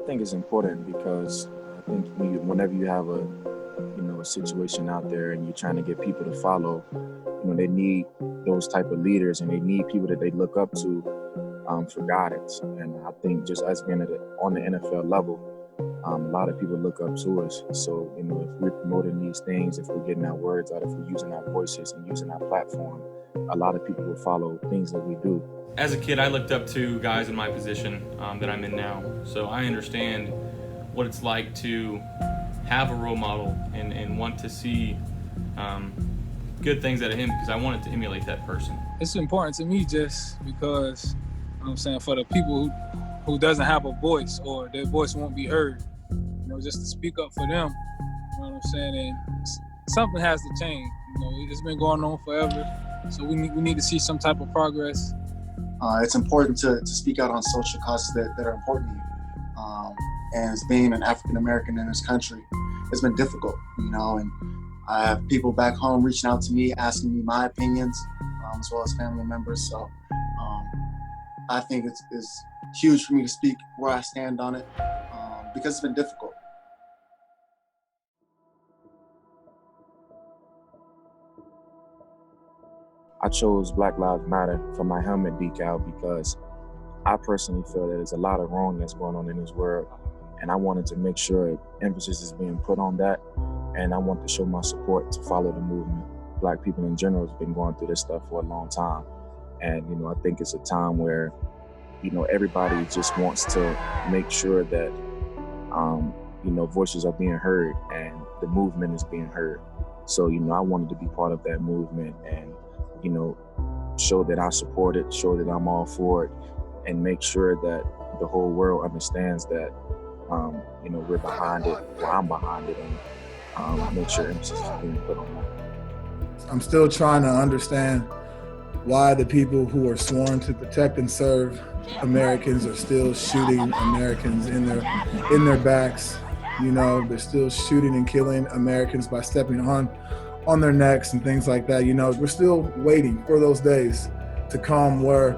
think it's important because I think whenever you have a situation out there and you're trying to get people to follow, they need those type of leaders and they need people that they look up to for guidance. And I think just us being on the NFL level, a lot of people look up to us. So, if we're promoting these things, if we're getting our words out, if we're using our voices and using our platform, a lot of people will follow things that we do. As a kid, I looked up to guys in my position that I'm in now. So I understand what it's like to have a role model and want to see good things out of him because I wanted to emulate that person. It's important to me just because, for the people who doesn't have a voice or their voice won't be heard, just to speak up for them, and something has to change. It's been going on forever, so we need to see some type of progress. It's important to speak out on social causes that are important to you. And as being an African American in this country, it's been difficult, and I have people back home reaching out to me, asking me my opinions, as well as family members. So I think it's huge for me to speak where I stand on it, because it's been difficult. I chose Black Lives Matter for my helmet decal because I personally feel that there's a lot of wrong that's going on in this world. And I wanted to make sure emphasis is being put on that. And I want to show my support to follow the movement. Black people in general have been going through this stuff for a long time. And, I think it's a time where, everybody just wants to make sure that, voices are being heard and the movement is being heard. So, I wanted to be part of that movement and, show that I support it, show that I'm all for it, and make sure that the whole world understands that, we're behind it, or I'm behind it, and make sure emphasis is being put on that. I'm still trying to understand why the people who are sworn to protect and serve Americans are still shooting Americans in their backs. They're still shooting and killing Americans by stepping on their necks and things like that. We're still waiting for those days to come where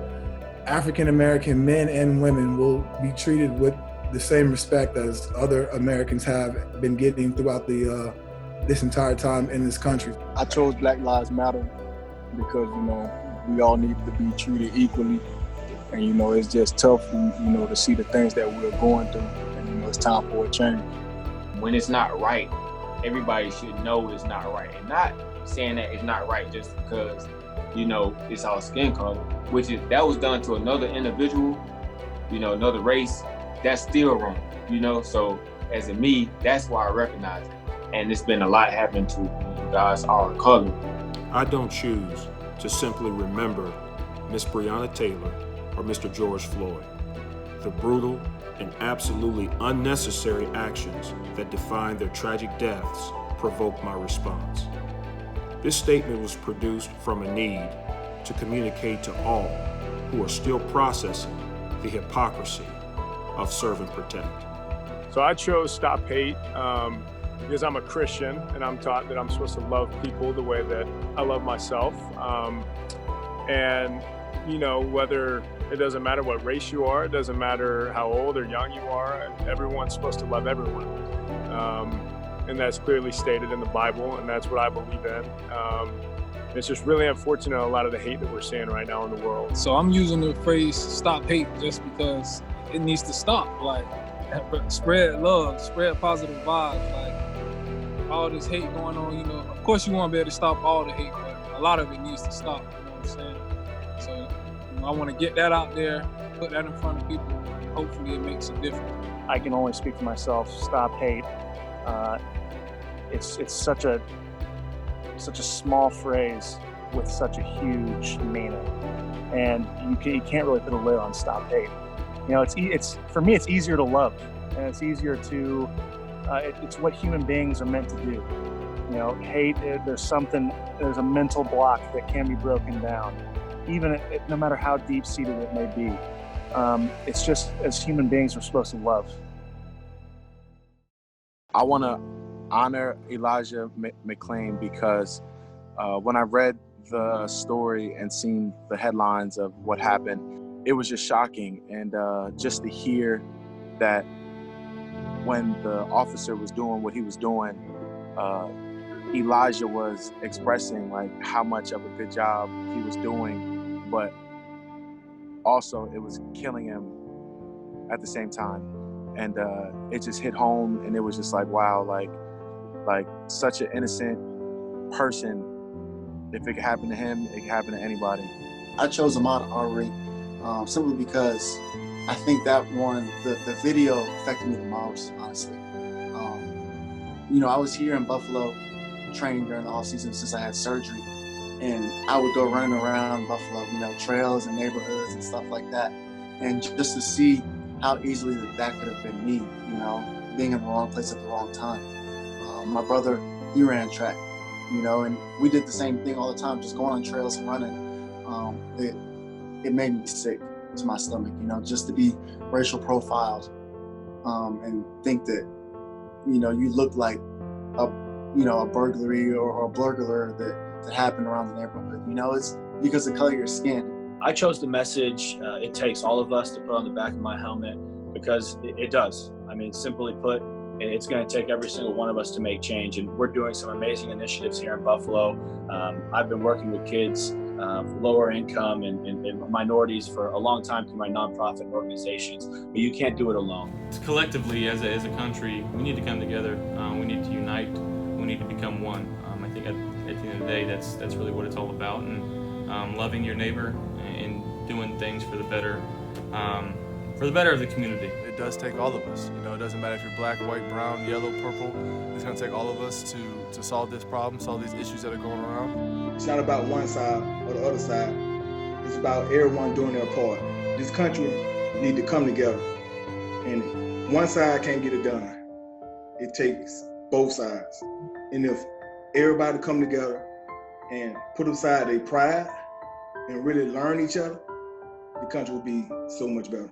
African American men and women will be treated with the same respect as other Americans have been getting throughout this entire time in this country. I chose Black Lives Matter because, we all need to be treated equally. And, it's just tough, to see the things that we're going through. And, it's time for a change. When it's not right, everybody should know it's not right. And not saying that it's not right just because, it's our skin color, that was done to another individual, another race, that's still wrong, So as a me, that's why I recognize it. And it's been a lot happening to guys our color. I don't choose to simply remember Miss Breonna Taylor or Mr. George Floyd. The brutal and absolutely unnecessary actions that define their tragic deaths provoke my response. This statement was produced from a need to communicate to all who are still processing the hypocrisy of serve and protect. So I chose Stop Hate because I'm a Christian and I'm taught that I'm supposed to love people the way that I love myself. And whether it doesn't matter what race you are, it doesn't matter how old or young you are, everyone's supposed to love everyone. And that's clearly stated in the Bible, and that's what I believe in. It's just really unfortunate, a lot of the hate that we're seeing right now in the world. So I'm using the phrase "stop hate" just because it needs to stop. Spread love, spread positive vibes. All this hate going on, of course you want to be able to stop all the hate, but a lot of it needs to stop, what I'm saying? So I want to get that out there, put that in front of people, and hopefully it makes a difference. I can only speak for myself. Stop hate. It's such a small phrase with such a huge meaning, and you can't really put a lid on stop hate. It's for me, it's easier to love, and it's easier to. It's what human beings are meant to do. Hate. There's a mental block that can be broken down, even no matter how deep-seated it may be. It's just as human beings we're supposed to love. I want to honor Elijah McClain because when I read the story and seen the headlines of what happened, it was just shocking. And just to hear that when the officer was doing what he was doing, Elijah was expressing like how much of a good job he was doing, but also it was killing him at the same time. And it just hit home, and it was just like, wow, like such an innocent person. If it could happen to him, it could happen to anybody. I chose Ahmaud Arbery simply because I think that one, the video affected me the most, honestly. You know, I was here in Buffalo training during the off season since I had surgery, and I would go running around Buffalo, you know, trails and neighborhoods and stuff like that. And just to see how easily that could have been me, you know, being in the wrong place at the wrong time. My brother, he ran track, you know, and we did the same thing all the time, just going on trails and running. It made me sick to my stomach, you know, just to be racial profiled and think that, you know, you look like a burglary or a burglar that happened around the neighborhood. You know, it's because of the color of your skin. I chose the message, it takes all of us to put on the back of my helmet, because it does. I mean, simply put, it's going to take every single one of us to make change. And we're doing some amazing initiatives here in Buffalo. I've been working with kids, lower income and minorities for a long time through my nonprofit organizations, but you can't do it alone. Collectively, as a country, we need to come together. We need to unite. We need to become one. I think at the end of the day, that's really what it's all about. And loving your neighbor and doing things for the better of the community. It does take all of us. You know, it doesn't matter if you're black, white, brown, yellow, purple. It's going to take all of us to solve this problem, solve these issues that are going around. It's not about one side or the other side. It's about everyone doing their part. This country need to come together, and one side can't get it done. It takes both sides. And if everybody come together and put aside their pride and really learn each other, the country will be so much better.